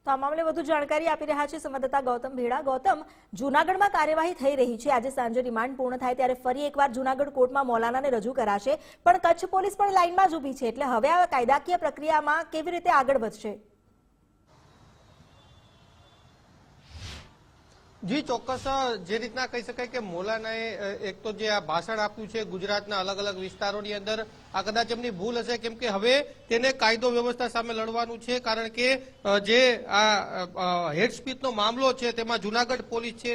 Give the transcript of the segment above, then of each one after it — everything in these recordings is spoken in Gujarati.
તો આ મામલે વધુ જાણકારી આપી રહ્યા છે સંવાદદાતા ગૌતમ ભેડા। ગૌતમ, જૂનાગઢમાં કાર્યવાહી થઈ રહી છે। આજે સાંજે રિમાન્ડ પૂર્ણ થાય ત્યારે ફરી એકવાર જૂનાગઢ કોર્ટમાં મૌલાનાને રજૂ કરાશે, પણ કચ્છ પોલીસ પણ લાઇનમાં જ ઊભી છે, એટલે હવે આ કાયદાકીય પ્રક્રિયામાં કેવી રીતે આગળ વધશે? જી ચોક્કસ, જે રીતના કહી શકાય કે મૌલાનાએ એક તો જે આ ભાષણ આપ્યું છે ગુજરાતના અલગ અલગ વિસ્તારોની અંદર, આ કદાચ એમની ભૂલ હશે, કેમ કે હવે તેને કાયદો વ્યવસ્થા સામે લડવાનું છે, કારણ કે જે આ હેડ સ્પીચનો મામલો છે તેમાં જૂનાગઢ પોલીસ છે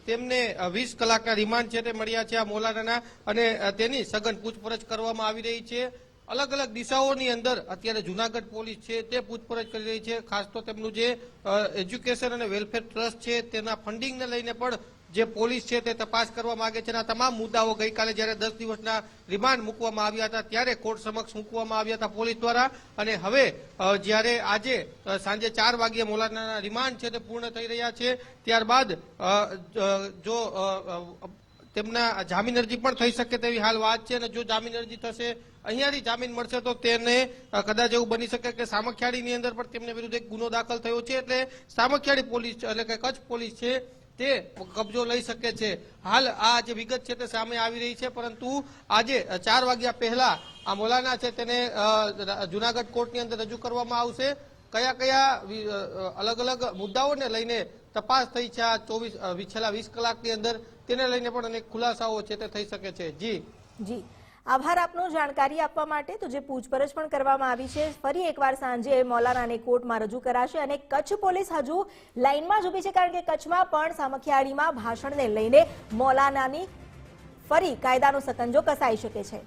તેમને 20 કલાકના રિમાન્ડ છે તે મળ્યા છે આ મૌલાનાના, અને તેની સઘન પૂછપરછ કરવામાં આવી રહી છે। અલગ અલગ દિશાઓની અંદર અત્યારે જૂનાગઢ પોલીસ છે તે પૂછપરછ કરી રહી છે। ખાસ તો તેમનું જે એજ્યુકેશન અને વેલફેર ટ્રસ્ટ છે તેના ફંડિંગને લઈને પણ જે પોલીસ છે તે તપાસ કરવા માંગે છે। આ તમામ મુદ્દાઓ ગઈકાલે જ્યારે 10 દિવસના રિમાન્ડ મૂકવામાં આવ્યા હતા ત્યારે કોર્ટ સમક્ષ મૂકવામાં આવ્યા હતા પોલીસ દ્વારા, અને હવે જ્યારે આજે સાંજે 4 વાગ્યે મૌલાનાના રિમાન્ડ છે તે પૂર્ણ થઈ રહ્યા છે, ત્યારબાદ જો તેમના જામીન અરજી પણ થઈ શકે તેવી હાલ વાત છે, અને જો જામીન અરજી થશે, અહીંયાથી જામીન મળશે, તો તેને કદાચ એવું બની શકે કે સામખિયાળીની અંદર પણ તેમને વિરુદ્ધ એક ગુનો દાખલ થયો છે, એટલે સામખિયાળી પોલીસ એટલે કે કચ્છ પોલીસ છે તે કબજો લઈ શકે છે। હાલ આ જે વિગત છે તે સામે આવી રહી છે, પરંતુ આજે 4 વાગ્યા પહેલા આ મૌલાના છે તેને જૂનાગઢ કોર્ટની અંદર રજૂ કરવામાં આવશે। કયા કયા અલગ અલગ મુદ્દાઓને લઈને તપાસ થઈ છે આ છેલ્લા 20 કલાકની અંદર, તેને લઈને પણ અનેક ખુલાસાઓ છે તે થઈ શકે છે। જી, આભાર આપનો જાણકારી આપવા માટે। તો જે પૂછપરછ પણ કરવામાં આવી છે, ફરી એકવાર સાંજે મૌલાનાને કોર્ટમાં રજૂ કરાશે, અને કચ્છ પોલીસ હજુ લાઇનમાં જ ઊભી છે, કારણ કે કચ્છમાં પણ સામખિયાળીમાં ભાષણને લઈને મૌલાનાની ફરી કાયદાનો સકંજો કસાઈ શકે છે।